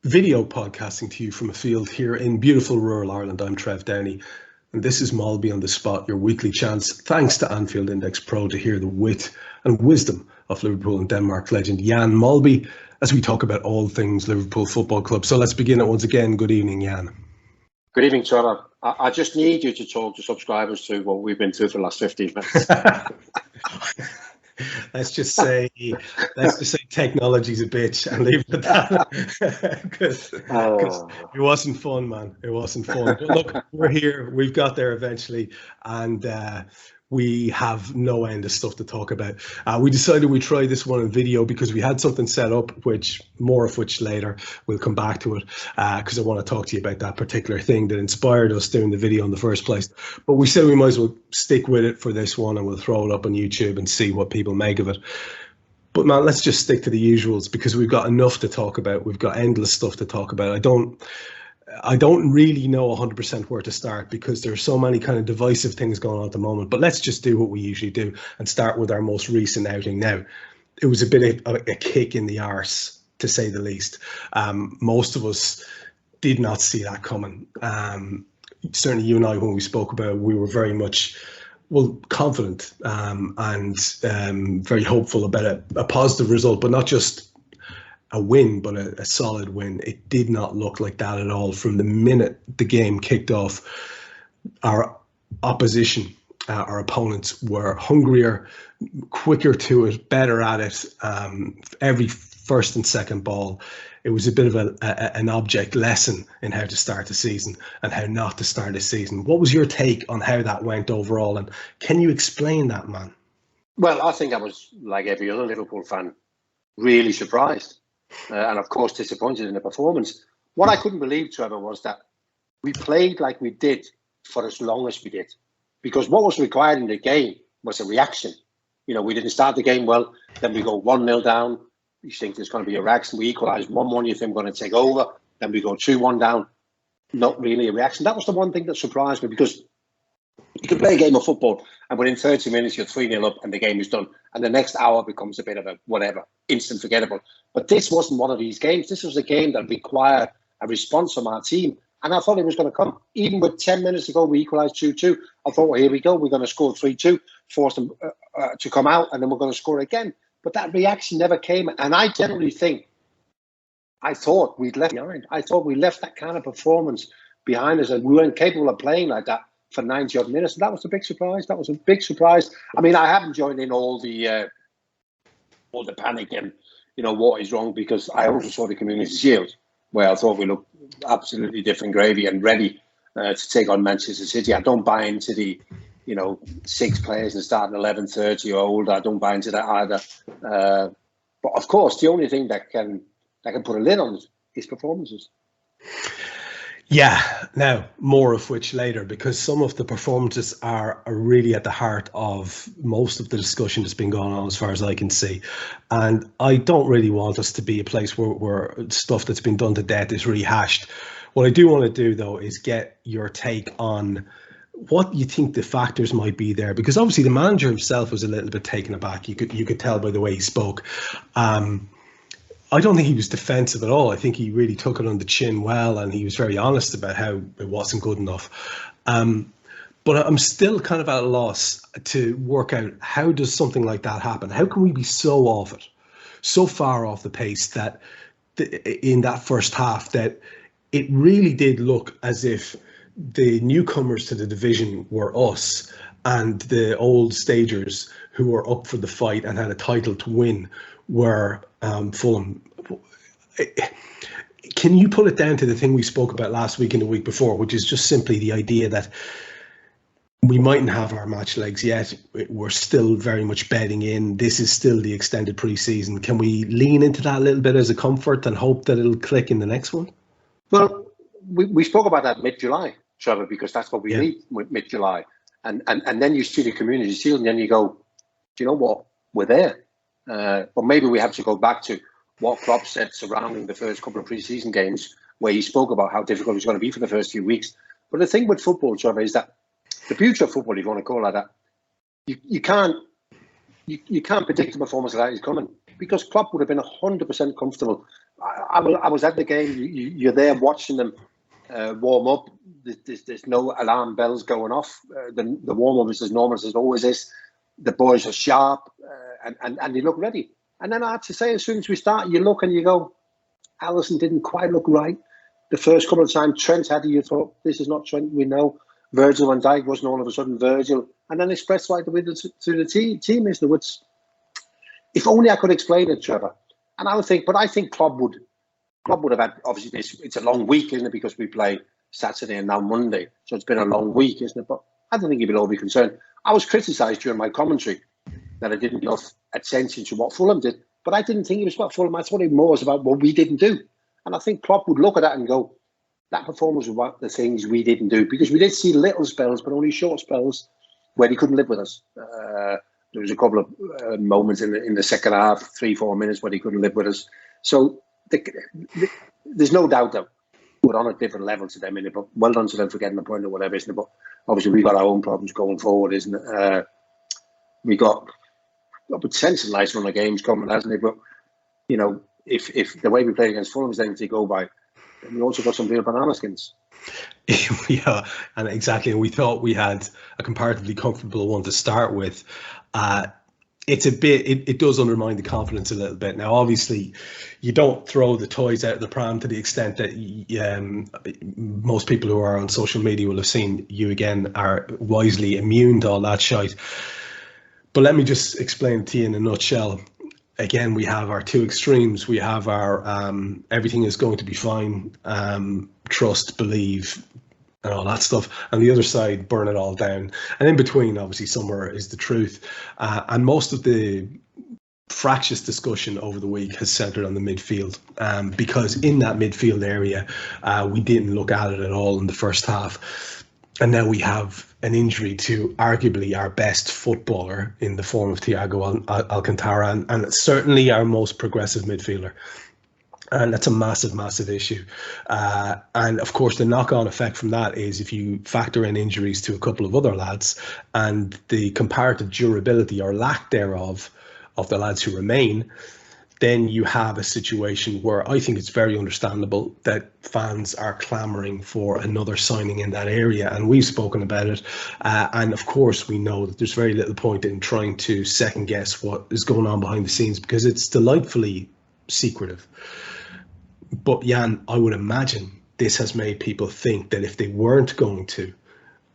Video podcasting to you from a field here in beautiful rural Ireland. I'm Trev Downey, and this is Molby On The Spot, your weekly chance, thanks to Anfield Index Pro, to hear the wit and wisdom of Liverpool and Denmark legend Jan Molby as we talk about all things Liverpool Football Club. So let's begin it once again. Good evening, Jan. Good evening, Trevor. I just need you to talk to subscribers to what we've been through for the last 15 minutes. Let's just say technology's a bitch and leave it at that. Because it wasn't fun, man. It wasn't fun. But look, we're here. We've got there eventually, and we have no end of stuff to talk about. We decided we'd try this one in video because we had something set up, more of which later. We'll come back to it because I want to talk to you about that particular thing that inspired us doing the video in the first place. But we said we might as well stick with it for this one, and we'll throw it up on YouTube and see what people make of it. But man, let's just stick to the usuals because we've got enough to talk about. We've got endless stuff to talk about. I don't really know 100% where to start because there are so many kind of divisive things going on at the moment. But let's just do what we usually do and start with our most recent outing. Now, it was a bit of a kick in the arse, to say the least. Most of us did not see that coming. Certainly you and I, when we spoke about it, we were very much, confident and very hopeful about a positive result, but not just a win, but a solid win. It did not look like that at all from the minute the game kicked off. Our opposition, our opponents, were hungrier, quicker to it, better at it. Every first and second ball, it was a bit of an object lesson in how to start the season and how not to start the season. What was your take on how that went overall, and can you explain that, man? Well, I think I was, like every other Liverpool fan, really surprised. And of course disappointed in the performance. What I couldn't believe, Trevor, was that we played like we did for as long as we did, because what was required in the game was a reaction. You know, we didn't start the game well, then we go 1-0 down, you think there's going to be a reaction, we equalise 1-1, you think we're going to take over, then we go 2-1 down, not really a reaction. That was the one thing that surprised me, because you can play a game of football and within 30 minutes you're 3-0 up and the game is done. And the next hour becomes a bit of a whatever, instant forgettable. But this wasn't one of these games. This was a game that required a response from our team. And I thought it was going to come. Even with 10 minutes to go, we equalised 2-2. I thought, well, here we go. We're going to score 3-2, force them to come out, and then we're going to score again. But that reaction never came. And I generally I thought we'd left behind. I thought we left that kind of performance behind us and we weren't capable of playing like that for 90 odd minutes. And that was a big surprise. That was a big surprise. I mean, I haven't joined in all the panic and, you know, what is wrong, because I also saw the Community Shield where I thought we looked absolutely different gravy and ready to take on Manchester City. I don't buy into the, 6 players and starting 11:30 or older. I don't buy into that either. But of course, the only thing that can put a lid on it is performances. Yeah, now more of which later, because some of the performances are really at the heart of most of the discussion that's been going on as far as I can see. And I don't really want us to be a place where stuff that's been done to death is rehashed. What I do want to do, though, is get your take on what you think the factors might be there, because obviously the manager himself was a little bit taken aback. You could tell by the way he spoke. I don't think he was defensive at all. I think he really took it on the chin well, and he was very honest about how it wasn't good enough. But I'm still kind of at a loss to work out, how does something like that happen? How can we be so off it, so far off the pace that in that first half that it really did look as if the newcomers to the division were us and the old stagers who were up for the fight and had a title to win were Fulham. Can you put it down to the thing we spoke about last week and the week before, which is just simply the idea that we mightn't have our match legs yet. We're still very much bedding in. This is still the extended pre-season. Can we lean into that a little bit as a comfort and hope that it'll click in the next one? Well, we spoke about that mid-July, Trevor, because that's what we need mid-July. And then you see the Community Shield and then you go, do you know what? We're there. But maybe we have to go back to what Klopp said surrounding the first couple of pre-season games, where he spoke about how difficult it's going to be for the first few weeks. But the thing with football, Trevor, is that the future of football, if you want to call it that, you can't predict the performance that is coming, because Klopp would have been 100% comfortable I was at the game. You're there watching them warm up. There's no alarm bells going off. The warm up is as normal as it always is. The boys are sharp and they look ready. And then I have to say, as soon as we start, you look and you go, Alisson didn't quite look right. The first couple of times Trent had it, you thought, this is not Trent, we know. Virgil van Dijk wasn't all of a sudden Virgil. And then it spreads right away to the team, isn't it? If only I could explain it, Trevor. And I think Klopp would have had, obviously, it's a long week, isn't it? Because we play Saturday and now Monday. So it's been a long week, isn't it? But I don't think he'd all be concerned. I was criticised during my commentary that I didn't give attention to what Fulham did. But I didn't think it was about Fulham. I thought it more was about what we didn't do. And I think Klopp would look at that and go, that performance was about the things we didn't do. Because we did see little spells, but only short spells where he couldn't live with us. There was a couple of moments in the second half, 3-4 minutes, where he couldn't live with us. So there's no doubt that we're on a different level to them, in it. But well done to them for getting the point or whatever, isn't it? But obviously we've got our own problems going forward, isn't it? We got a potential nice run of games coming, hasn't it? But you know, if the way we played against Fulham is anything to go by, then we also got some real banana skins. Yeah, and exactly. And we thought we had a comparatively comfortable one to start with. It's a bit, it does undermine the confidence a little bit. Now, obviously, you don't throw the toys out of the pram to the extent that most people who are on social media will have seen. You, again, are wisely immune to all that shite. But let me just explain to you in a nutshell. Again, we have our two extremes. We have our everything is going to be fine, trust, believe, and all that stuff. And the other side, burn it all down. And in between, obviously, somewhere is the truth. And most of the fractious discussion over the week has centred on the midfield, because in that midfield area, we didn't look at it at all in the first half. And now we have an injury to arguably our best footballer in the form of Thiago Alcantara, and certainly our most progressive midfielder. And that's a massive, massive issue. And of course, the knock-on effect from that is if you factor in injuries to a couple of other lads and the comparative durability or lack thereof of the lads who remain, then you have a situation where I think it's very understandable that fans are clamouring for another signing in that area. And we've spoken about it. And of course, we know that there's very little point in trying to second guess what is going on behind the scenes because it's delightfully secretive. But Jan, I would imagine this has made people think that if they weren't going to,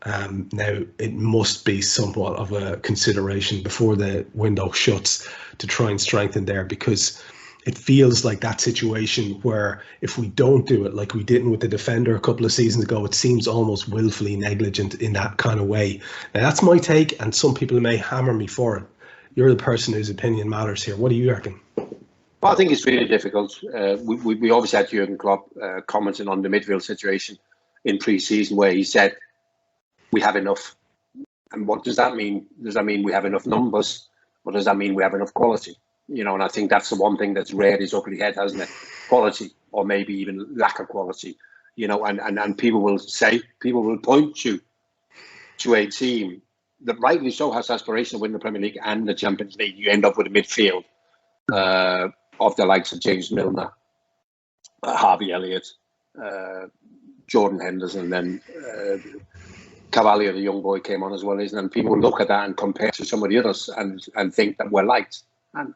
now it must be somewhat of a consideration before the window shuts to try and strengthen there, because it feels like that situation where if we don't do it like we didn't with the defender a couple of seasons ago, it seems almost willfully negligent in that kind of way. Now that's my take, and some people may hammer me for it. You're the person whose opinion matters here. What do you reckon? Well, I think it's really difficult. We obviously had Jurgen Klopp commenting on the midfield situation in pre-season where he said, we have enough. And what does that mean? Does that mean we have enough numbers? Or does that mean we have enough quality? You know, and I think that's the one thing that's reared his ugly head, hasn't it? Quality, or maybe even lack of quality. You know, and people will point you to a team that rightly so has aspiration to win the Premier League and the Champions League. You end up with a midfield of the likes of James Milner, Harvey Elliott, Jordan Henderson, then Cavalier, the young boy, came on as well, isn't it? And people look at that and compare to some of the others and think that we're light. And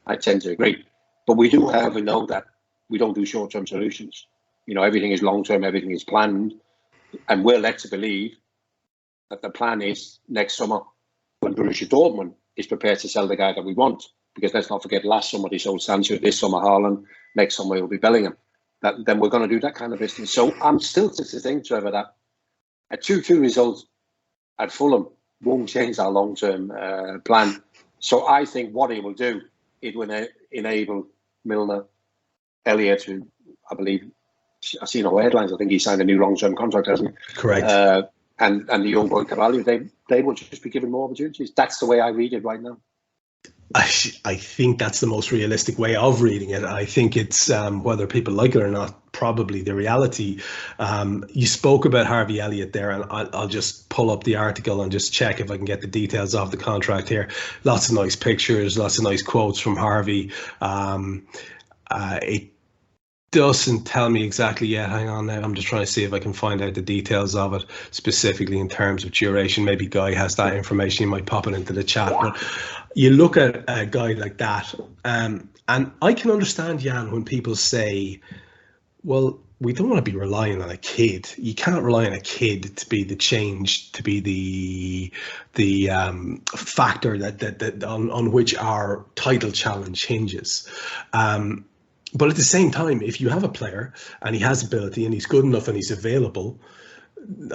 I tend to agree. But we know that we don't do short-term solutions. You know, everything is long-term, everything is planned. And we're led to believe that the plan is next summer when Borussia Dortmund is prepared to sell the guy that we want. Because let's not forget, last summer they sold Sancho, this summer Haaland, next summer it will be Bellingham. Then we're going to do that kind of business. So I'm still to think, Trevor, that a 2-2 result at Fulham won't change our long-term plan. So I think what it will do, it will enable Milner, Elliott, who I believe, I've seen all headlines, I think he signed a new long-term contract, hasn't he? Correct. And the young boy Cavalier, they will just be given more opportunities. That's the way I read it right now. I think that's the most realistic way of reading it. I think it's whether people like it or not, probably the reality. You spoke about Harvey Elliott there, and I'll just pull up the article and just check if I can get the details of the contract here. Lots of nice pictures, lots of nice quotes from Harvey. doesn't tell me exactly yet. Hang on now. I'm just trying to see if I can find out the details of it, specifically in terms of duration. Maybe Guy has that information. He might pop it into the chat. But you look at a guy like that, and I can understand, Jan, when people say, well, we don't want to be relying on a kid. You cannot rely on a kid to be the change, to be the factor that on which our title challenge hinges. But at the same time, if you have a player and he has ability and he's good enough and he's available,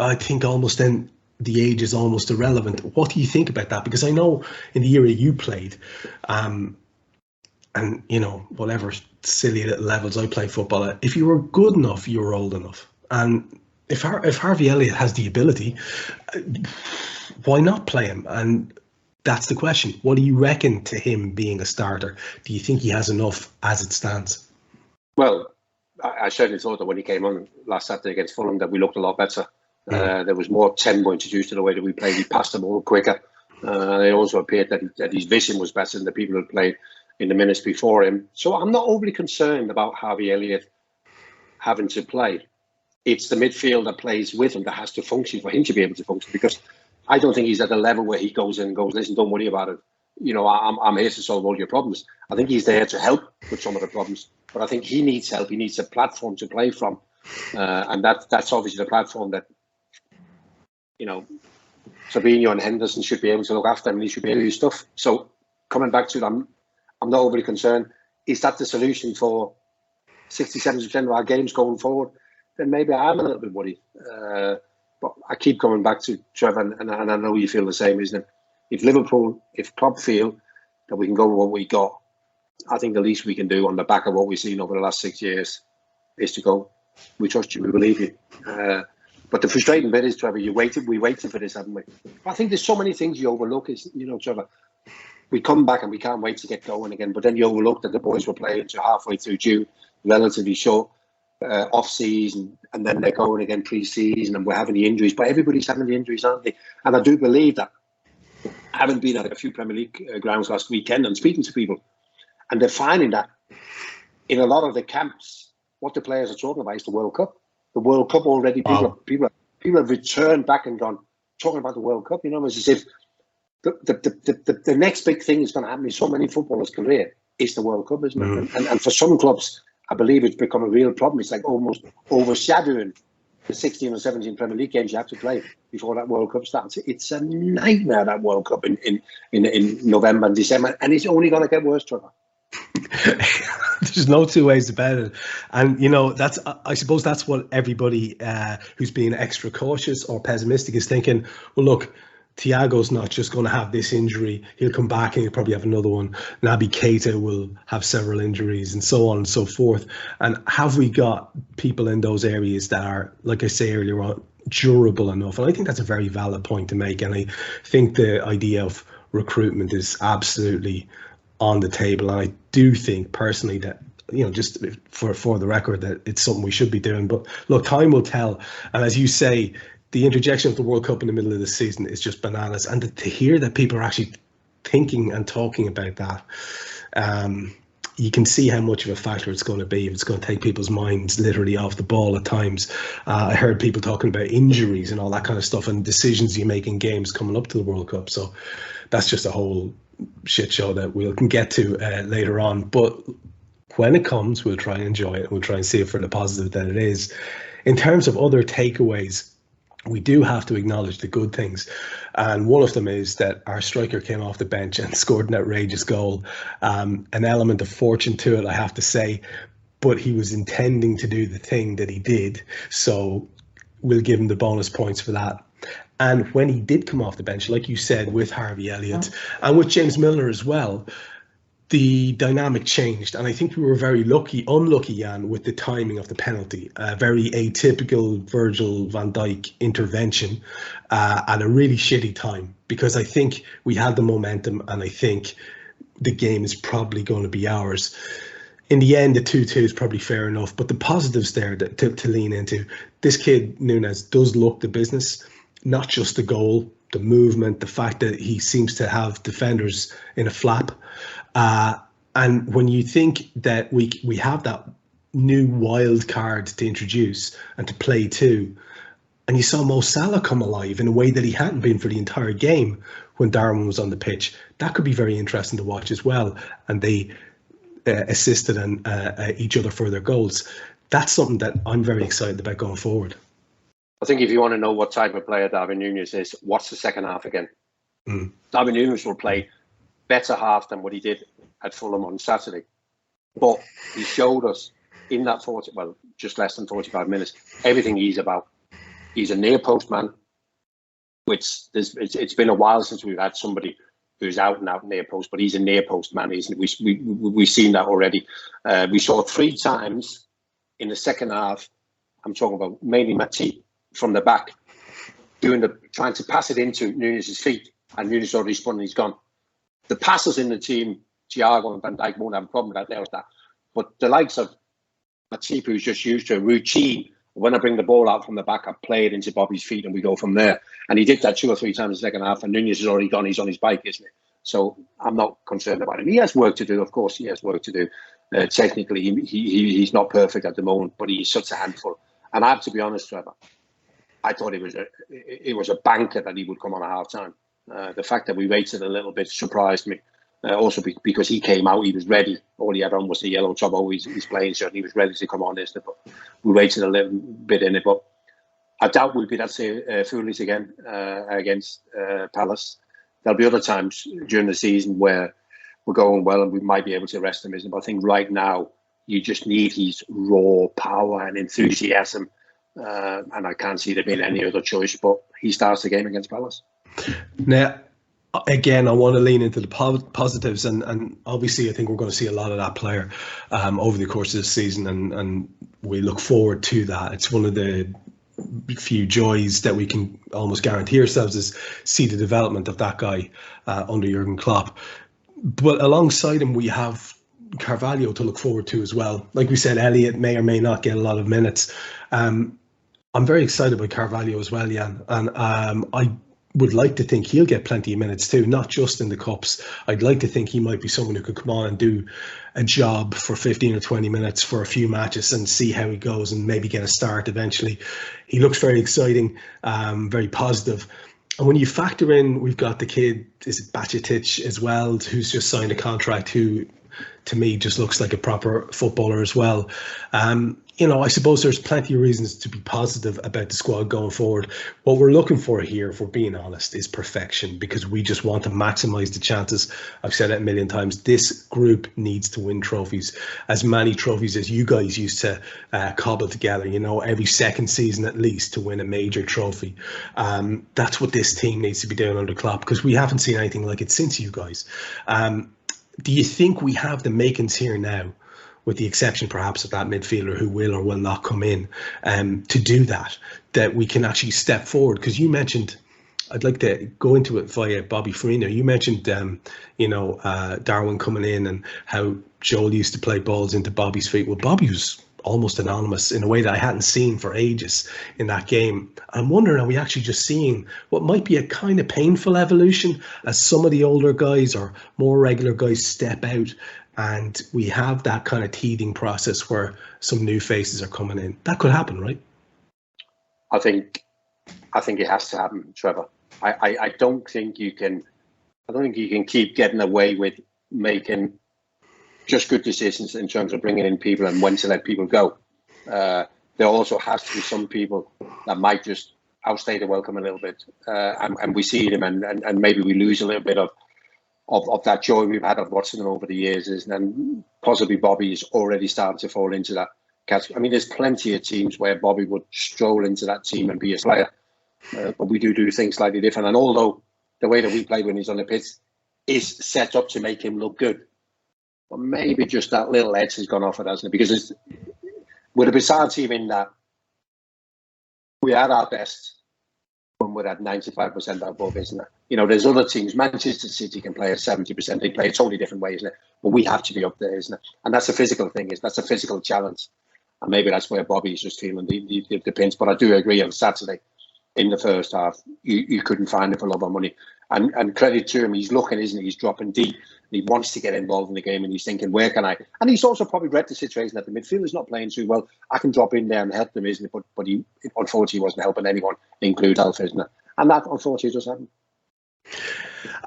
I think almost then the age is almost irrelevant. What do you think about that? Because I know in the era you played, and you know, whatever silly little levels I play football at, if you were good enough, you were old enough. And if Harvey Elliott has the ability, why not play him? And that's the question. What do you reckon to him being a starter? Do you think he has enough as it stands? Well, I certainly thought that when he came on last Saturday against Fulham that we looked a lot better. There was more tempo introduced to the way that we played. We passed the ball quicker. It also appeared that his vision was better than the people who had played in the minutes before him. So I'm not overly concerned about Harvey Elliott having to play. It's the midfield that plays with him that has to function for him to be able to function, because I don't think he's at the level where he goes in and goes, listen, don't worry about it. You know, I'm here to solve all your problems. I think he's there to help with some of the problems, but I think he needs help. He needs a platform to play from. And that's obviously the platform that, you know, Fabinho and Henderson should be able to look after him, and he should be able to do stuff. So coming back to it, I'm not overly concerned. Is that the solution for 60-70% of our games going forward? Then maybe I am a little bit worried. But I keep coming back to Trevor, and I know you feel the same, isn't it? If Liverpool, if Klopp feel that we can go with what we got, I think the least we can do on the back of what we've seen over the last 6 years is to go, we trust you, we believe you. But the frustrating bit is, Trevor, we waited for this, haven't we? I think there's so many things you overlook, is, you know, Trevor, we come back and we can't wait to get going again, but then you overlook that the boys were playing to halfway through June, relatively short off-season, and then they're going again pre-season, and we're having the injuries, but everybody's having the injuries, aren't they? And I do believe that. Having been at a few Premier League grounds last weekend and speaking to people, and they're finding that in a lot of the camps, what the players are talking about is the World Cup. The World Cup already, people have returned back and gone, talking about the World Cup, you know, it's as if the next big thing is going to happen in so many footballers' career is the World Cup, isn't it? And for some clubs, I believe it's become a real problem. It's like almost overshadowing the 16 or 17 Premier League games you have to play before that World Cup starts. It's a nightmare, that World Cup in November and December, and it's only going to get worse, Trevor. There's no two ways about it. And, you know, that's, I suppose that's what everybody who's being extra cautious or pessimistic is thinking. Well, look, Thiago's not just going to have this injury. He'll come back and he'll probably have another one. Naby Keita will have several injuries and so on and so forth. And have we got people in those areas that are, like I say earlier on, durable enough? And I think that's a very valid point to make. And I think the idea of recruitment is absolutely on the table. And I do think personally that, you know, just for the record, that it's something we should be doing. But look, time will tell. And as you say, the interjection of the World Cup in the middle of the season is just bananas. And to hear that people are actually thinking and talking about that, you can see how much of a factor it's going to be. It's going to take people's minds literally off the ball at times. I heard people talking about injuries and all that kind of stuff and decisions you make in games coming up to the World Cup. So that's just a whole shit show that we can get to later on. But when it comes, we'll try and enjoy it. We'll try and see it for the positive that it is. In terms of other takeaways, we do have to acknowledge the good things. And one of them is that our striker came off the bench and scored an outrageous goal. An element of fortune to it, I have to say, but he was intending to do the thing that he did. So we'll give him the bonus points for that. And when he did come off the bench, like you said, with Harvey Elliott and with James Milner as well, the dynamic changed. And I think we were very unlucky, Jan, with the timing of the penalty. A very atypical Virgil van Dijk intervention at a really shitty time, because I think we had the momentum and I think the game is probably going to be ours. In the end, the 2-2 is probably fair enough, but the positives there to lean into. This kid, Nunes, does look the business, not just the goal, the movement, the fact that he seems to have defenders in a flap. And when you think that we have that new wild card to introduce and to play to. And you saw Mo Salah come alive in a way that he hadn't been for the entire game when Darwin was on the pitch. That could be very interesting to watch as well. And they assisted each other for their goals. That's something that I'm very excited about going forward. I think if you want to know what type of player Darwin Núñez is, watch the second half again. Darwin Núñez will play better half than what he did at Fulham on Saturday. But he showed us in that just less than 45 minutes, everything he's about. He's a near post man, which it's been a while since we've had somebody who's out and out near post, but he's a near post man, isn't he? We've seen that already. We saw 3 times in the second half. I'm talking about mainly Matip from the back, trying to pass it into Núñez's feet, and Núñez already spun and he's gone. The passers in the team, Thiago and Van Dijk, won't have a problem with that. There's that. But the likes of Matip, who's just used to a routine. When I bring the ball out from the back, I play it into Bobby's feet and we go from there. And he did that 2 or 3 times in the second half, and Núñez has already gone. He's on his bike, isn't it? So I'm not concerned about him. He has work to do. Of course, he has work to do. Technically, he's not perfect at the moment, but he's such a handful. And I have to be honest, Trevor, I thought it was a banker that he would come on at half time. The fact that we waited a little bit surprised me. Also because he came out, he was ready. All he had on was the yellow top. He's playing shirt. He was ready to come on, isn't it? But we waited a little bit in it. But I doubt we'll be that foolish again against Palace. There'll be other times during the season where we're going well and we might be able to arrest him, isn't it? But I think right now you just need his raw power and enthusiasm. And I can't see there being any other choice. But he starts the game against Palace. Now, again, I want to lean into the positives, and obviously I think we're going to see a lot of that player over the course of the season, and we look forward to that. It's one of the few joys that we can almost guarantee ourselves is see the development of that guy under Jurgen Klopp. But alongside him, we have Carvalho to look forward to as well. Like we said, Elliott may or may not get a lot of minutes. I'm very excited about Carvalho as well, Jan, and I would like to think he'll get plenty of minutes too, not just in the cups. I'd like to think he might be someone who could come on and do a job for 15 or 20 minutes for a few matches and see how he goes and maybe get a start eventually. He looks very exciting, very positive. And when you factor in, we've got the kid, is it Bajcetic as well, who's just signed a contract, who to me just looks like a proper footballer as well. I suppose there's plenty of reasons to be positive about the squad going forward. What we're looking for here, if we're being honest, is perfection, because we just want to maximise the chances. I've said it a million times. This group needs to win trophies, as many trophies as you guys used to cobble together, every second season at least, to win a major trophy. That's what this team needs to be doing under Klopp, because we haven't seen anything like it since you guys. Do you think we have the makings here now, with the exception perhaps of that midfielder who will or will not come in, to do that we can actually step forward? Because you mentioned, I'd like to go into it via Bobby Firmino. You mentioned, Darwin coming in and how Joel used to play balls into Bobby's feet. Well, Bobby was almost anonymous in a way that I hadn't seen for ages in that game. I'm wondering, are we actually just seeing what might be a kind of painful evolution as some of the older guys or more regular guys step out, and we have that kind of teething process where some new faces are coming in? That could happen, right? I think it has to happen, Trevor. I don't think you can keep getting away with making just good decisions in terms of bringing in people and when to let people go. There also has to be some people that might just outstay the welcome a little bit, and we see them, and maybe we lose a little bit of that joy we've had of watching them over the years. And possibly Bobby is already starting to fall into that category. I mean, there's plenty of teams where Bobby would stroll into that team and be a player, but we do things slightly different. And although the way that we play when he's on the pitch is set up to make him look good, but maybe just that little edge has gone off it, hasn't it? Because we're a bizarre team in that we are our best when we're at 95% above, isn't it? There's other teams. Manchester City can play at 70%. They play a totally different way, isn't it? But we have to be up there, isn't it? And that's a physical thing. That's a physical challenge. And maybe that's where Bobby's just feeling the pinch. But I do agree on Saturday, in the first half. You couldn't find it for love or money. And credit to him, he's looking, isn't he? He's dropping deep. He wants to get involved in the game, and he's thinking, where can I? And he's also probably read the situation that the midfielder's not playing too well. I can drop in there and help them, isn't it? But he unfortunately wasn't helping anyone, include Alf, isn't it? And that unfortunately just happened.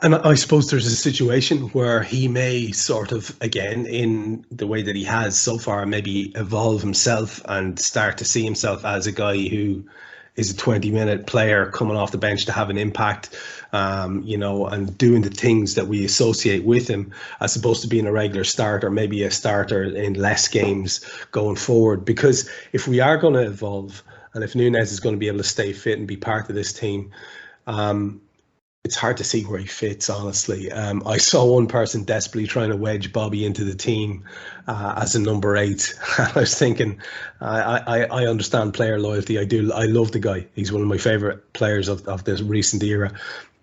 And I suppose there's a situation where he may sort of, again, in the way that he has so far, maybe evolve himself and start to see himself as a guy who is a 20-minute player coming off the bench to have an impact, and doing the things that we associate with him, as opposed to being a regular starter, maybe a starter in less games going forward. Because if we are going to evolve, and if Núñez is going to be able to stay fit and be part of this team, it's hard to see where he fits, honestly. I saw one person desperately trying to wedge Bobby into the team as a number 8. I was thinking, I understand player loyalty. I do. I love the guy. He's one of my favourite players of this recent era.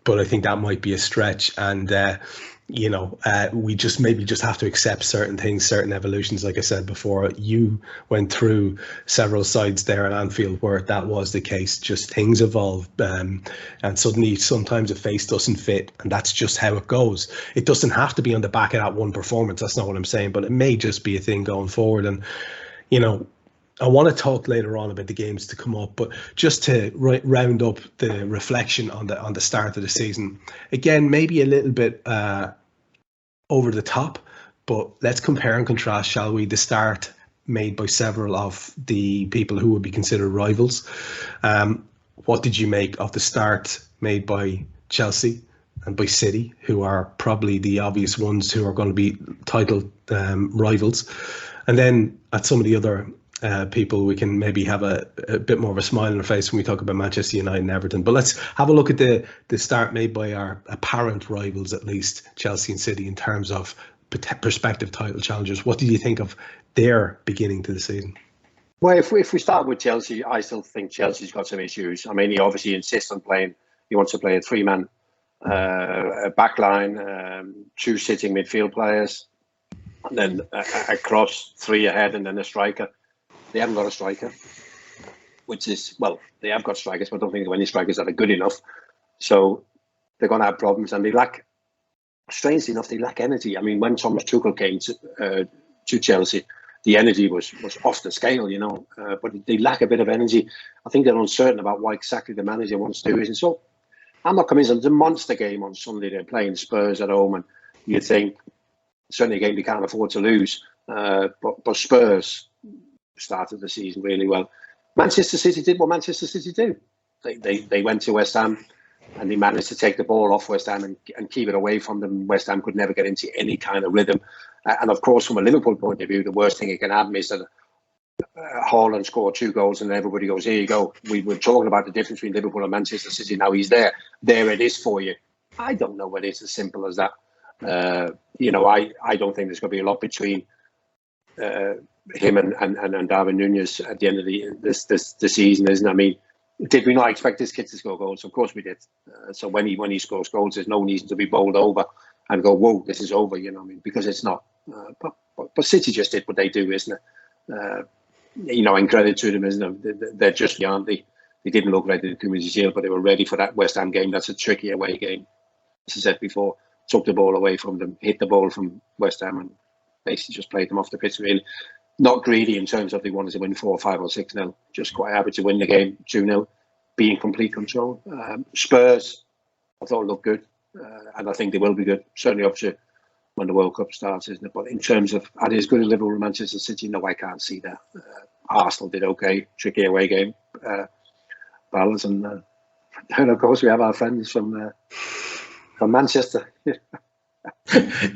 But I think that might be a stretch. And, we just have to accept certain things, certain evolutions. Like I said before, you went through several sides there at Anfield where that was the case. Just things evolve, and suddenly sometimes a face doesn't fit, and that's just how it goes. It doesn't have to be on the back of that one performance. That's not what I'm saying, but it may just be a thing going forward. And I want to talk later on about the games to come up, but just to round up the reflection on the start of the season, again, maybe a little bit over the top, but let's compare and contrast, shall we? The start made by several of the people who would be considered rivals. What did you make of the start made by Chelsea and by City, who are probably the obvious ones who are going to be title rivals? And then at some of the other people, we can maybe have a bit more of a smile on our face when we talk about Manchester United and Everton. But let's have a look at the start made by our apparent rivals, at least Chelsea and City, in terms of prospective title challengers. What did you think of their beginning to the season? Well, if we start with Chelsea, I still think Chelsea's got some issues. I mean, he obviously insists on playing. He wants to play a 3-man backline, 2 sitting midfield players, and then a cross, 3 ahead, and then a striker. They haven't got a striker, which is, well, they have got strikers, but I don't think there are any strikers that are good enough. So they're going to have problems, and they lack, strangely enough, they lack energy. I mean, when Thomas Tuchel came to Chelsea, the energy was off the scale, but they lack a bit of energy. I think they're uncertain about what exactly the manager wants to do. And so I'm not convinced. It's a monster game on Sunday. They're playing Spurs at home, and you think, certainly a game they can't afford to lose. But Spurs started the season really well. Manchester City did what Manchester City do. They went to West Ham, and they managed to take the ball off West Ham and keep it away from them. West Ham could never get into any kind of rhythm. And of course, from a Liverpool point of view, the worst thing it can happen is that Haaland scored 2 goals and everybody goes, here you go. We were talking about the difference between Liverpool and Manchester City. Now he's there. There it is for you. I don't know whether it's as simple as that. I don't think there's going to be a lot between him and Darwin Núñez at the end of the season, isn't it? I mean, did we not expect this kid to score goals? Of course we did. So when he scores goals, there's no reason to be bowled over and go, whoa, this is over, because it's not. But City just did what they do, isn't it? And credit to them, isn't it? They're just, aren't they? They didn't look like they did Community Shield, but they were ready for that West Ham game. That's a tricky away game. As I said before, took the ball away from them, hit the ball from West Ham, and basically just played them off the pitch, really. Not greedy in terms of they wanted to win 4 or 5 or 6-0, just quite happy to win the game 2-0, be in complete control. Spurs, I thought looked good, and I think they will be good, certainly up to when the World Cup starts, isn't it? But in terms of, are they as good as Liverpool and Manchester City? No, I can't see that. Arsenal did okay, tricky away game, balance, and of course we have our friends from Manchester.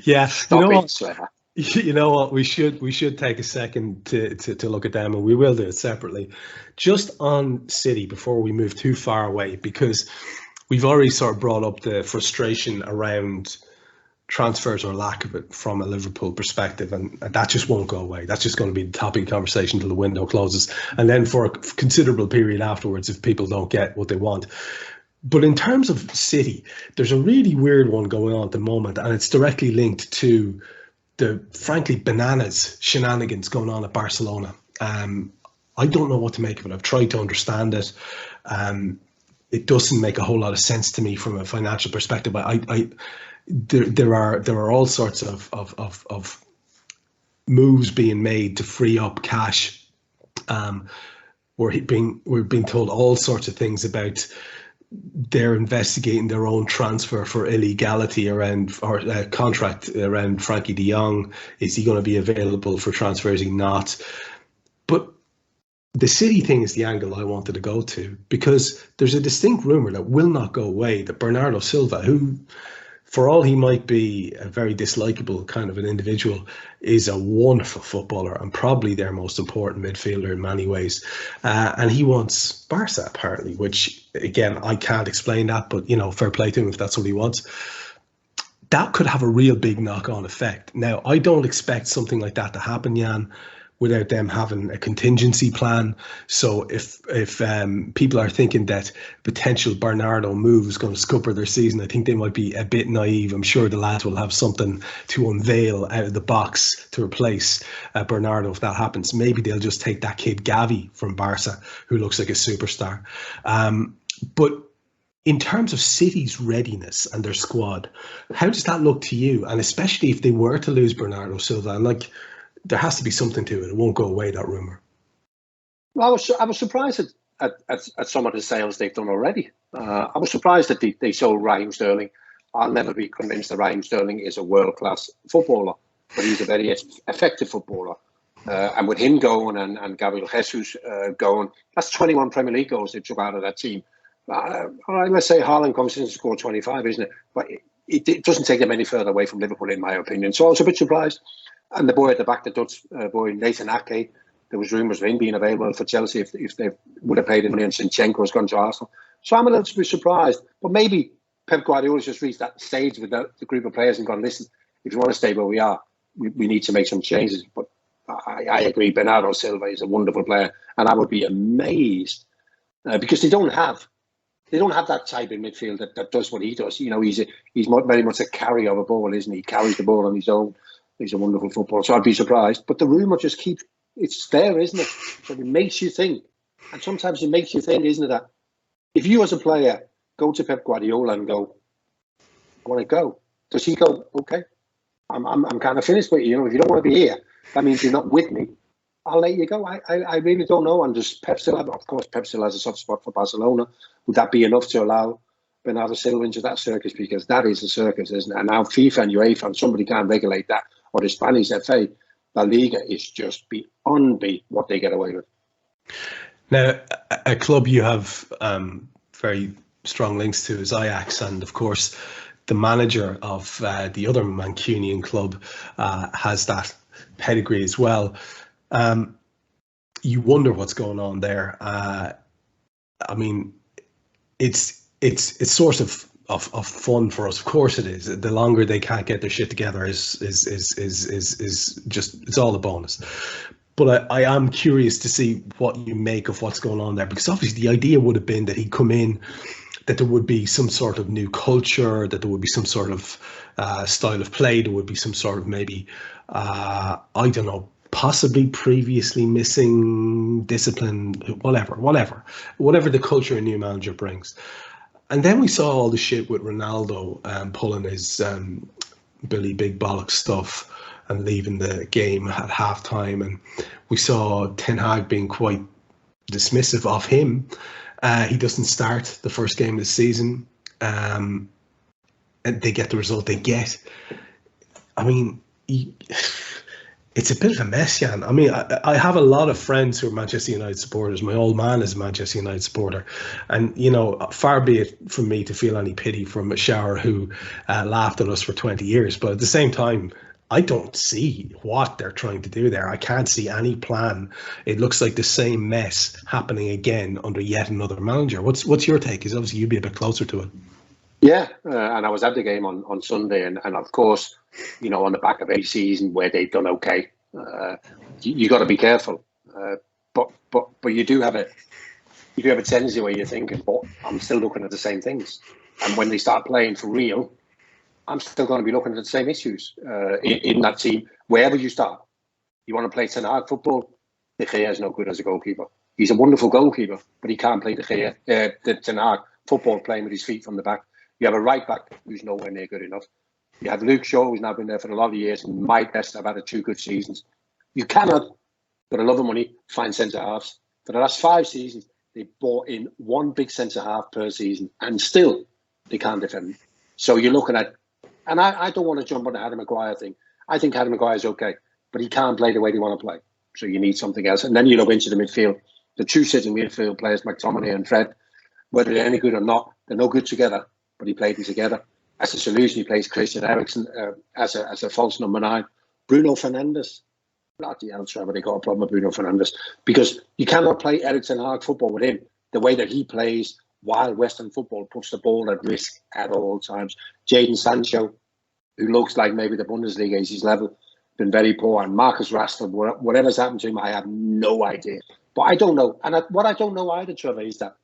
Yeah, Stop it, Trevor. You know what? We should take a second to look at them, and we will do it separately. Just on City before we move too far away, because we've already sort of brought up the frustration around transfers or lack of it from a Liverpool perspective, and that just won't go away. That's just going to be the topic of conversation till the window closes, and then for a considerable period afterwards if people don't get what they want. But in terms of City, there's a really weird one going on at the moment, and it's directly linked to the frankly bananas shenanigans going on at Barcelona. I don't know what to make of it. I've tried to understand it. it doesn't make a whole lot of sense to me from a financial perspective. There are all sorts of moves being made to free up cash. We're being told all sorts of things about they're investigating their own transfer for illegality around, or contract around Frankie de Jong. Is he going to be available for transfer? Is he not? But the City thing is the angle I wanted to go to, because there's a distinct rumour that will not go away that Bernardo Silva, who, for all he might be a very dislikable kind of an individual, is a wonderful footballer and probably their most important midfielder in many ways. And he wants Barca, apparently, which, again, I can't explain that, but, fair play to him if that's what he wants. That could have a real big knock-on effect. Now, I don't expect something like that to happen, Jan, without them having a contingency plan. So if people are thinking that potential Bernardo move is going to scupper their season, I think they might be a bit naive. I'm sure the lads will have something to unveil out of the box to replace Bernardo if that happens. Maybe they'll just take that kid Gavi from Barca, who looks like a superstar. But in terms of City's readiness and their squad, how does that look to you? And especially if they were to lose Bernardo Silva, and there has to be something to it. It won't go away, that rumour. Well, I was surprised at some of the sales they've done already. I was surprised that they sold Raheem Sterling. I'll never be convinced that Raheem Sterling is a world-class footballer, but he's a very effective footballer. And with him going and Gabriel Jesus going, that's 21 Premier League goals they took out of that team. All right, let's say Haaland comes in and scored 25, isn't it? But it doesn't take them any further away from Liverpool, in my opinion. So I was a bit surprised. And the boy at the back, the Dutch boy, Nathan Ake, there was rumours of him being available for Chelsea if they would have paid him money, and Zinchenko has gone to Arsenal. So I'm a little bit surprised. But maybe Pep Guardiola's just reached that stage with the group of players and gone, listen, if you want to stay where we are, we need to make some changes. But I agree, Bernardo Silva is a wonderful player, and I would be amazed because they don't have that type of midfield that does what he does. He's very much a carrier of a ball, isn't he? He carries the ball on his own. He's a wonderful footballer, so I'd be surprised. But the rumour just keeps, it's there, isn't it? So it makes you think. And sometimes it makes you think, isn't it, that if you as a player go to Pep Guardiola and go, I want to go, does he go, okay, I'm kind of finished with you. If you don't want to be here, that means you're not with me. I'll let you go. I really don't know. And does Pep still have, of course, Pep still has a soft spot for Barcelona. Would that be enough to allow Bernardo Silva into that circus? Because that is a circus, isn't it? And now FIFA and UEFA and somebody can't regulate that. Or the Spanish FA, La Liga is just beyond what they get away with. Now, a club you have very strong links to is Ajax, and of course, the manager of the other Mancunian club has that pedigree as well. You wonder what's going on there. I mean, it's source of fun for us. Of course it is. The longer they can't get their shit together is just, it's all a bonus. But I am curious to see what you make of what's going on there, because obviously the idea would have been that he'd come in, that there would be some sort of new culture, that there would be some sort of style of play, there would be some sort of maybe, I don't know, possibly previously missing discipline, whatever the culture a new manager brings. And then we saw all the shit with Ronaldo pulling his Billy Big Bollock stuff and leaving the game at halftime. And we saw Ten Hag being quite dismissive of him. He doesn't start the first game of the season. And they get the result they get. I mean, it's a bit of a mess, Jan. I mean, I have a lot of friends who are Manchester United supporters. My old man is a Manchester United supporter. And, far be it from me to feel any pity from a shower who laughed at us for 20 years. But at the same time, I don't see what they're trying to do there. I can't see any plan. It looks like the same mess happening again under yet another manager. What's your take? Because obviously you'd be a bit closer to it. Yeah, and I was at the game on Sunday, and of course, on the back of a season where they've done okay, you got to be careful. But you do have a tendency where you're thinking, but I'm still looking at the same things, and when they start playing for real, I'm still going to be looking at the same issues in that team. Wherever you start, you want to play Ten Hag football. De Gea is no good as a goalkeeper. He's a wonderful goalkeeper, but he can't play the Ten Hag football playing with his feet from the back. You have a right back who's nowhere near good enough. You have Luke Shaw, who's now been there for a lot of years, and my best have had 2 good seasons. You cannot, for a lot of money, find centre halves. For the last 5 seasons, they bought in 1 big centre half per season, and still they can't defend. So you're looking at, and I don't want to jump on the Harry Maguire thing. I think Harry Maguire's okay, but he can't play the way they want to play. So you need something else. And then you look into the midfield. The 2 sitting midfield players, McTominay and Trev, whether they're any good or not, they're no good together, but he played them together. As a solution, he plays Christian Eriksen as a false number 9. Bruno Fernandes. Bloody hell, Trevor, they got a problem with Bruno Fernandes, because you cannot play Eriksen Hag football with him the way that he plays, while Western football puts the ball at risk at all times. Jadon Sancho, who looks like maybe the Bundesliga is his level, been very poor. And Marcus Rashford, whatever's happened to him, I have no idea. But I don't know. And what I don't know either, Trevor, is that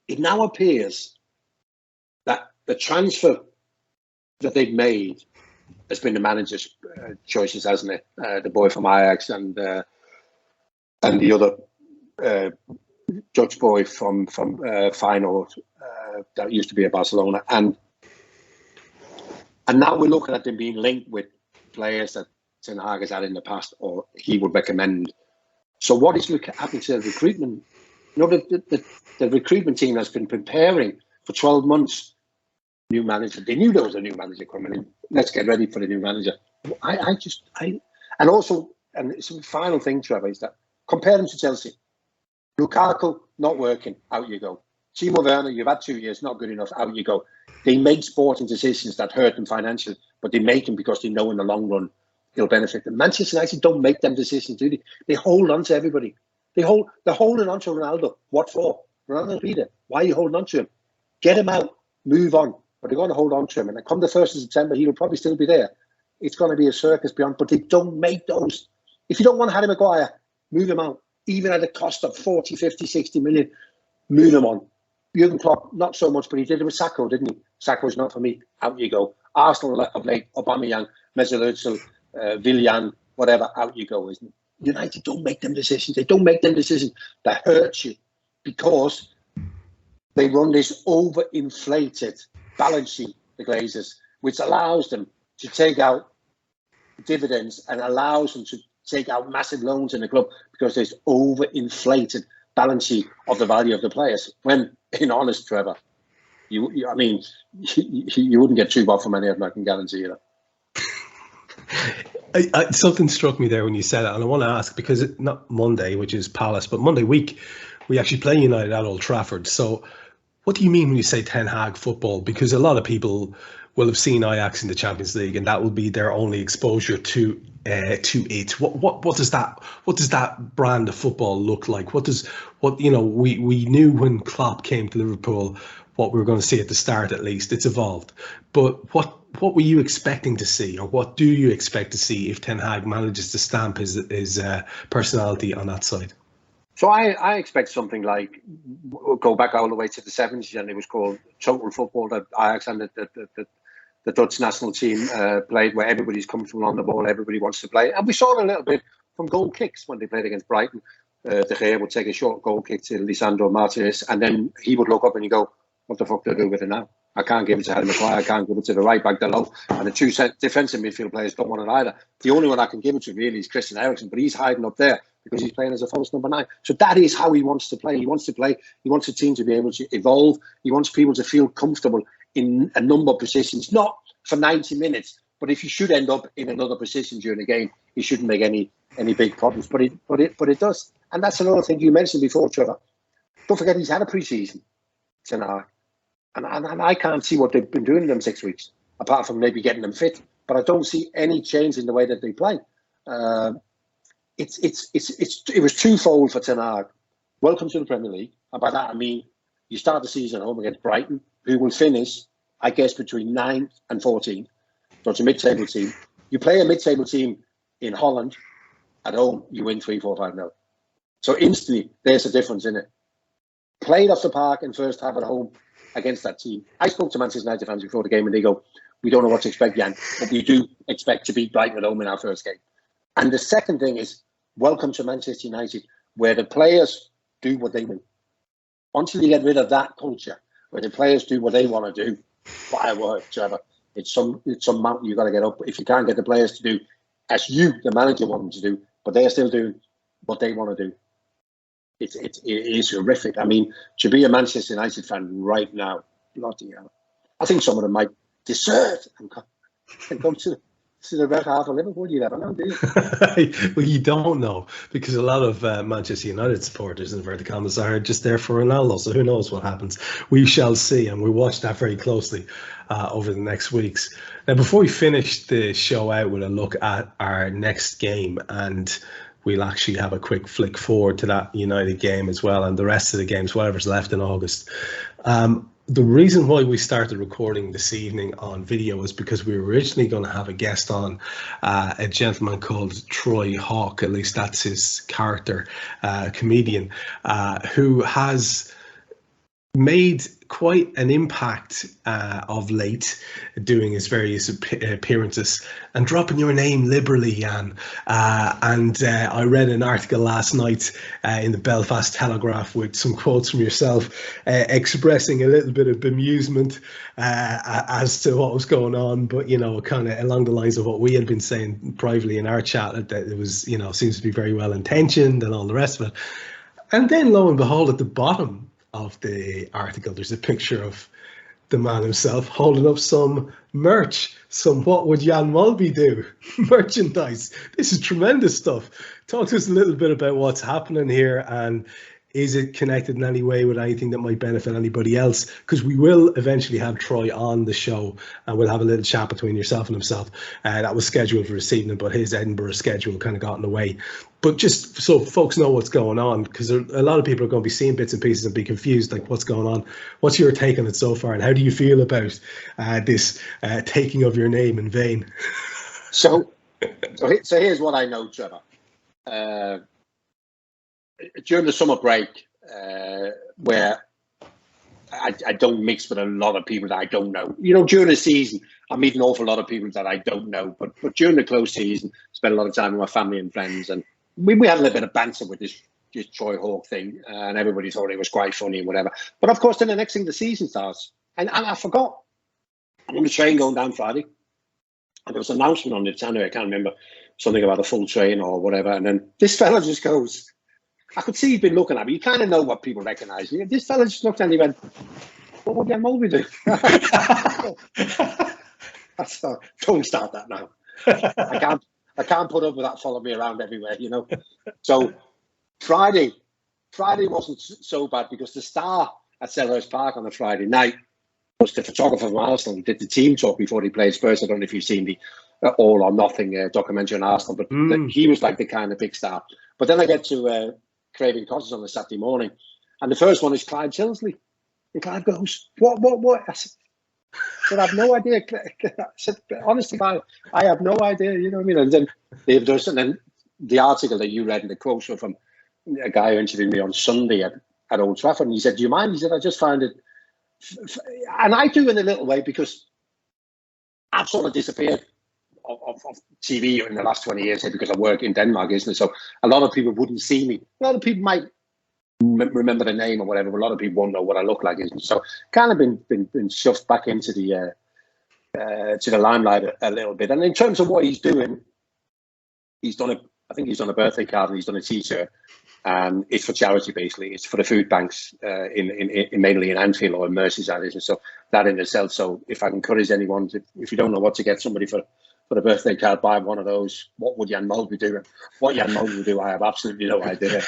it now appears that the transfer that they've made has been the manager's choices, hasn't it? The boy from Ajax and the other Dutch boy from Feyenoord that used to be at Barcelona, and now we're looking at them being linked with players that Ten Hag has had in the past, or he would recommend. So what is happening to the recruitment? You know, the recruitment team has been preparing for 12 months. New manager. They knew there was a new manager coming in. Let's get ready for the new manager. And also, it's the final thing, Trevor, is that compare them to Chelsea. Lukaku, not working, out you go. Timo Werner, you've had 2 years, not good enough, out you go. They make sporting decisions that hurt them financially, but they make them because they know in the long run it'll benefit them. Manchester United don't make them decisions, do they? They hold on to everybody. They're holding on to Ronaldo. What for? Ronaldo's leader. Why are you holding on to him? Get him out. Move on. But they're going to hold on to him. And then come the 1st of September, he'll probably still be there. It's going to be a circus beyond, but they don't make those. If you don't want Harry Maguire, move him out. Even at a cost of 40, 50, 60 million, move him on. Jurgen Klopp, not so much, but he did it with Sacco, didn't he? Sacco's not for me. Out you go. Arsenal of late, Aubameyang, Mesut Ozil, Willian, whatever, out you go, isn't it? United don't make them decisions. They don't make them decisions that hurt you, because they run this overinflated balance sheet, the Glazers, which allows them to take out dividends and allows them to take out massive loans in the club, because there's overinflated balance sheet of the value of the players. When, in honest, Trevor, you wouldn't get 2 bob from any of them, I can guarantee you that. Something struck me there when you said that, and I want to ask, because not Monday, which is Palace, but Monday week, we actually play United at Old Trafford. So what do you mean when you say Ten Hag football? Because a lot of people will have seen Ajax in the Champions League, and that will be their only exposure to it. What does that brand of football look like? We knew when Klopp came to Liverpool what we were going to see at the start. At least it's evolved. But what were you expecting to see, or what do you expect to see if Ten Hag manages to stamp his personality on that side? So I expect something like, go back all the way to the 70s, and it was called total football, that Ajax and the Dutch national team played, where everybody's comfortable on the ball, everybody wants to play. And we saw it a little bit from goal kicks when they played against Brighton. De Gea would take a short goal kick to Lisandro Martinez, and then he would look up and he'd go, what the fuck do I do with it now? I can't give it to Harry Maguire, I can't give it to the right back, below. And the 2 defensive midfield players don't want it either. The only one I can give it to really is Christian Eriksen, but he's hiding up there because he's playing as a false number 9. So that is how he wants to play. He wants a team to be able to evolve. He wants people to feel comfortable in a number of positions, not for 90 minutes, but if you should end up in another position during the game, he shouldn't make any big problems. But it does. And that's another thing you mentioned before, Trevor. Don't forget, he's had a pre-season tonight. And I can't see what they've been doing in them 6 weeks, apart from maybe getting them fit. But I don't see any change in the way that they play. It was twofold for Ten Hag. Welcome to the Premier League. And by that I mean you start the season at home against Brighton, who will finish, I guess, between 9th and 14th. So it's a mid-table team. You play a mid-table team in Holland at home, you win 3-4-5-0. So instantly, there's a difference in it. Played off the park in first half at home against that team. I spoke to Manchester United fans before the game, and they go, we don't know what to expect, Jan, but we do expect to beat Brighton at home in our first game. And the second thing is, welcome to Manchester United, where the players do what they do. Until you get rid of that culture, When the players do what they want to do, firework, Trevor. It's some mountain you got to get up. If you can't get the players to do as you, the manager, want them to do, but they're still doing what they want to do, it is horrific. I mean, to be a Manchester United fan right now, bloody hell, I think some of them might desert and go to the red half of Liverpool. You never know, do you? Well, you don't know, because a lot of Manchester United supporters in inverted commas are just there for Ronaldo. So who knows what happens? We shall see, and we watch that very closely over the next weeks. Now, before we finish the show out with a look at our next game, and we'll actually have a quick flick forward to that United game as well, and the rest of the games, whatever's left in August. The reason why we started recording this evening on video is because we were originally going to have a guest on, a gentleman called Troy Hawk, at least that's his character, comedian, who has made quite an impact of late, doing his various appearances and dropping your name liberally, Jan. And I read an article last night in the Belfast Telegraph with some quotes from yourself expressing a little bit of bemusement as to what was going on, but, you know, kind of along the lines of what we had been saying privately in our chat, that it was, you know, seems to be very well intentioned and all the rest of it. And then lo and behold, at the bottom of the article, there's a picture of the man himself holding up some merch, some "What would Jan Molby do?" merchandise. This is tremendous stuff. Talk to us a little bit about what's happening here, and is it connected in any way with anything that might benefit anybody else? Because we will eventually have Troy on the show, and we'll have a little chat between yourself and himself. That was scheduled for this evening, but his Edinburgh schedule kind of got in the way. But just so folks know what's going on, because a lot of people are going to be seeing bits and pieces and be confused, like what's going on. What's your take on it so far, and how do you feel about this taking of your name in vain? So here's what I know, Trevor. During the summer break, where I don't mix with a lot of people that I don't know. You know, during the season, I meet an awful lot of people that I don't know. But during the close season, I spend a lot of time with my family and friends, and we had a little bit of banter with this Troy Hawk thing, and everybody thought it was quite funny and whatever. But of course, then the next thing, the season starts, and I forgot. I'm on the train going down Friday, and there was an announcement on the channel. I can't remember, something about a full train or whatever. And then this fella just goes, I could see he'd been looking at me. You kind of know what people recognise. This fella just looked at me and he went, "What would Jan Molby do?" I thought, don't start that now. I can't put up with that following me around everywhere, you know. So Friday wasn't so bad, because the star at Selhurst Park on a Friday night was the photographer from Arsenal. He did the team talk before he played Spurs. I don't know if you've seen the All or Nothing documentary on Arsenal, but he was like the kind of big star. But then I get to Craving Cottages on a Saturday morning, and the first one is Clive Tilsley. And Clive goes, what? I said, I have no idea. I said, honestly, I have no idea, you know what I mean? And then they've done, and then the article that you read and the quotes were from a guy who interviewed me on Sunday at Old Trafford, and he said, "Do you mind?" He said, "I just found it," and I do in a little way, because I've sort of disappeared of TV in the last 20 years here, because I work in Denmark, isn't it? So a lot of people wouldn't see me. A lot of people might remember the name or whatever, but a lot of people won't know what I look like, isn't it? So kind of been shoved back into the limelight a little bit. And in terms of what he's doing, I think he's done a birthday card and he's done a t-shirt, and it's for charity, basically. It's for the food banks in mainly in Anfield or in Merseyside, isn't it? So that in itself. So if I can encourage anyone, if you don't know what to get somebody for the birthday card, buy one of those. What would Jan Molby do? What Jan Molby would do, I have absolutely no idea.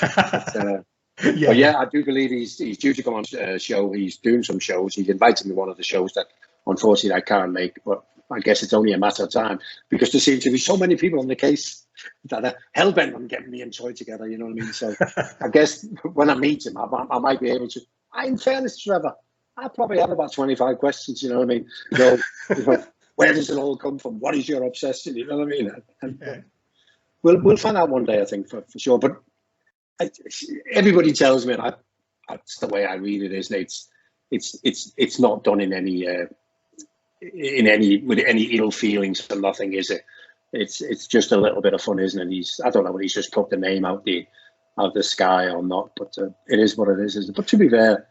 But yeah, I do believe he's due to come on a show. He's doing some shows. He's invited me to one of the shows that unfortunately I can't make, but I guess it's only a matter of time, because there seem to be so many people on the case that are hell-bent on getting me and Troy together, you know what I mean? So I guess when I meet him, I might be able to. In fairness, Trevor, I probably have about 25 questions, you know what I mean? You know, where does it all come from? What is your obsession? You know what I mean? And we'll find out one day, I think, for sure. But everybody tells me, and that's the way I read it, isn't it? It's not done in any with any ill feelings for nothing, is it? It's just a little bit of fun, isn't it? I don't know whether he's just plucked the name out the sky or not, but it is what it is, isn't it? But to be fair,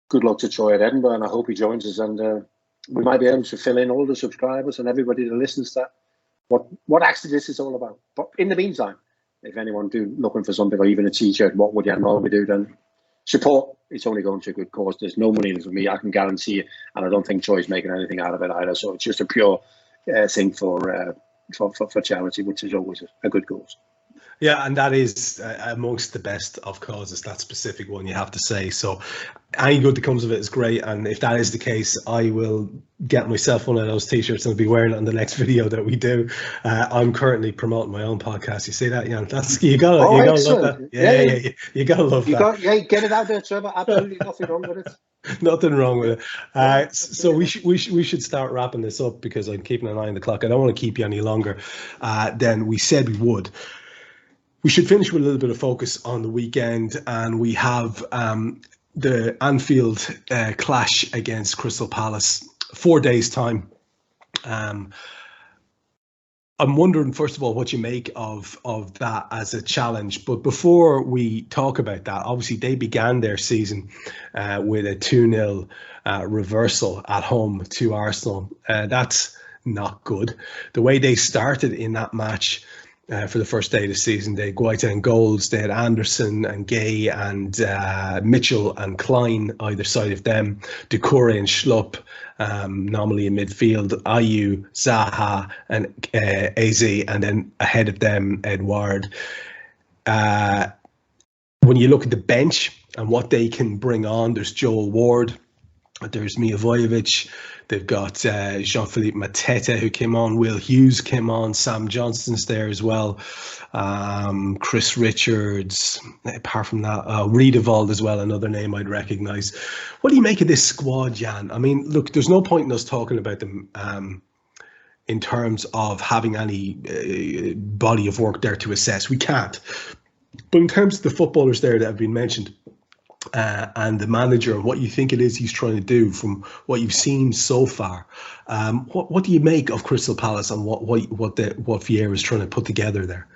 good luck to Troy at Edinburgh, and I hope he joins us, and we might be able to fill in all the subscribers and everybody that listens to that what actually this is all about. But in the meantime, if anyone looking for something or even a t-shirt, what would Jan Molby do, then support. It's only going to a good cause. There's no money in it for me, I can guarantee you, and I don't think Troy's making anything out of it either. So it's just a pure thing for charity, which is always a good cause. Yeah, and that is amongst the best of causes, that specific one, you have to say. So any good that comes of it is great. And if that is the case, I will get myself one of those t-shirts and I'll be wearing it on the next video that we do. I'm currently promoting my own podcast. You see that, Jan? That's you gotta love that. Yeah, you gotta love that. Get it out there, Trevor. Absolutely nothing wrong with it. Nothing wrong with it. So we should start wrapping this up, because I'm keeping an eye on the clock. I don't want to keep you any longer than we said we would. We should finish with a little bit of focus on the weekend, and we have the Anfield clash against Crystal Palace, 4 days' time. I'm wondering, first of all, what you make of that as a challenge. But before we talk about that, obviously they began their season with a 2-0 reversal at home to Arsenal. That's not good. The way they started in that match, for the first day of the season, they had Guaita and goals. They had Anderson and Gay and Mitchell and Klein either side of them. Doucouré and Schlupp, nominally in midfield. Ayew, Zaha and Eze, and then ahead of them, Edouard. When you look at the bench and what they can bring on, there's Joel Ward, there's Mijovic. They've got Jean-Philippe Mateta, who came on. Will Hughes came on. Sam Johnston's there as well. Chris Richards. Apart from that, Riedewald as well, another name I'd recognise. What do you make of this squad, Jan? I mean, look, there's no point in us talking about them in terms of having any body of work there to assess. We can't. But in terms of the footballers there that have been mentioned, and the manager and what you think it is he's trying to do from what you've seen so far, what do you make of Crystal Palace and what Vieira is trying to put together there?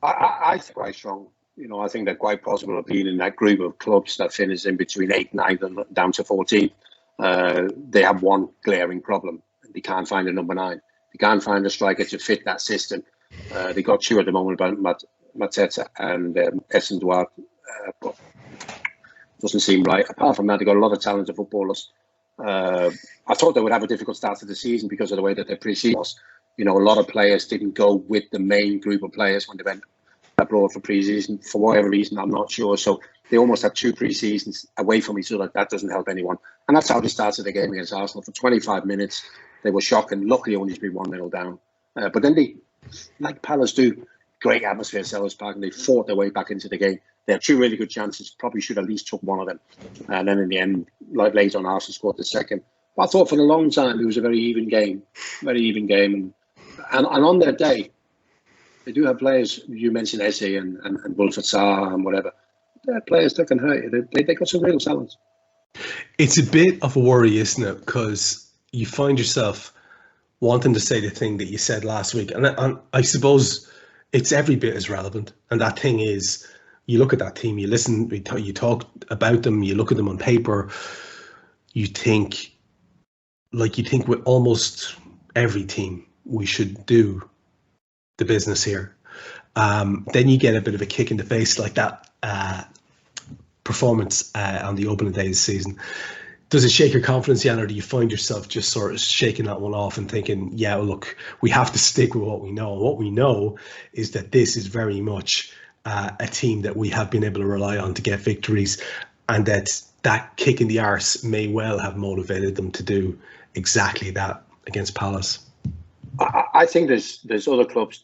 I think quite strong. I think they're quite possible of being in that group of clubs that finish in between 8, 9 and down to 14. They have one glaring problem. They can't find a number 9. They can't find a striker to fit that system. They got 2 at the moment about Mateta and Edouard, but doesn't seem right. Apart from that, they got a lot of talented footballers. I thought they would have a difficult start to the season because of the way that their pre-season was. A lot of players didn't go with the main group of players when they went abroad for pre-season. For whatever reason, I'm not sure. So they almost had 2 pre-seasons away from each other. That doesn't help anyone. And that's how they started the game against Arsenal. For 25 minutes, they were shocking. Luckily, only to be 1-0 down. But then they, like Palace do, great atmosphere at Selhurst Park, and they fought their way back into the game. They had 2 really good chances, probably should at least took one of them. And then in the end, like later on, Arsenal scored the second. But I thought for a long time it was a very even game. And on their day, they do have players, you mentioned Eze and Wilfried Zaha and whatever. They're players that can hurt you. They got some real talent. It's a bit of a worry, isn't it? Because you find yourself wanting to say the thing that you said last week. And I suppose it's every bit as relevant. And that thing is, you look at that team, you listen, you talk about them, you look at them on paper, you think with almost every team, we should do the business here. Then you get a bit of a kick in the face like that performance on the opening day of the season. Does it shake your confidence, Jan, or do you find yourself just sort of shaking that one off and thinking, yeah, well, look, we have to stick with what we know. And what we know is that this is very much a team that we have been able to rely on to get victories, and that kick in the arse may well have motivated them to do exactly that against Palace. I think there's other clubs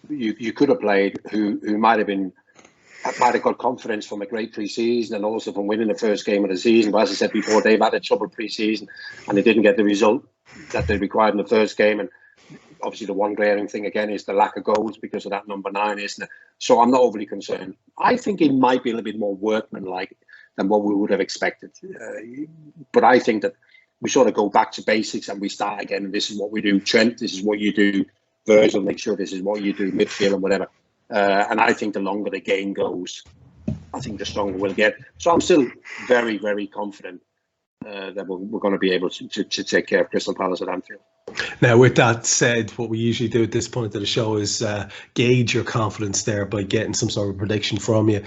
you could have played who might have got confidence from a great pre-season and also from winning the first game of the season. But as I said before, they've had a troubled pre-season and they didn't get the result that they required in the first game. And obviously the one glaring thing again is the lack of goals because of that number 9, isn't it? So I'm not overly concerned. I think it might be a little bit more workmanlike than what we would have expected. But I think that we sort of go back to basics and we start again. And this is what we do. Trent, this is what you do. Virgil, make sure this is what you do. Midfield and whatever. And I think the longer the game goes, I think the stronger we'll get. So I'm still very, very confident that we're going to be able to take care of Crystal Palace at Anfield. Now, with that said, what we usually do at this point of the show is gauge your confidence there by getting some sort of prediction from you.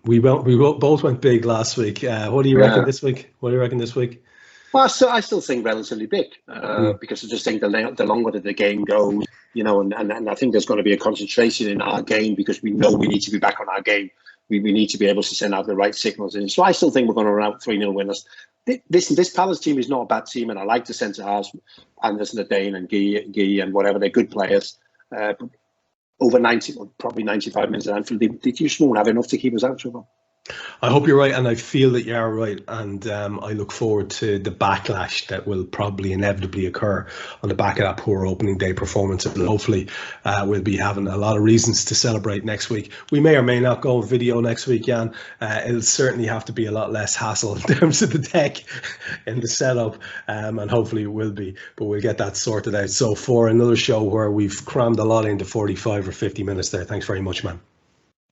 We both went big last week. What do you reckon this week? Well, I still think relatively big because I just think the longer that the game goes, and I think there's going to be a concentration in our game because we know we need to be back on our game. We need to be able to send out the right signals. And so I still think we're going to run out 3-0 winners. This Palace team is not a bad team, and I like the centre halves, Anderson, Dane, and Guy, and whatever. They're good players. But over 90, probably 95 minutes at Anfield, they just won't have enough to keep us out, Trevor. I hope you're right, and I feel that you are right, and I look forward to the backlash that will probably inevitably occur on the back of that poor opening day performance, and hopefully we'll be having a lot of reasons to celebrate next week. We may or may not go video next week, Jan. It'll certainly have to be a lot less hassle in terms of the tech and the setup, and hopefully it will be, but we'll get that sorted out. So for another show where we've crammed a lot into 45 or 50 minutes there, thanks very much, man.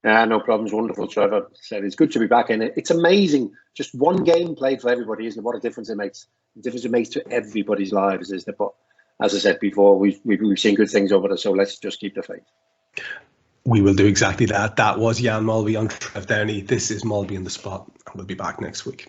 No problems. Wonderful, Trevor. Said it's good to be back in it. It's amazing. Just one game played for everybody, isn't it? What a difference it makes. The difference it makes to everybody's lives, isn't it? But as I said before, we've seen good things over there, so let's just keep the faith. We will do exactly that. That was Jan Molby on Trev Downey. This is Molby on the Spot, and we'll be back next week.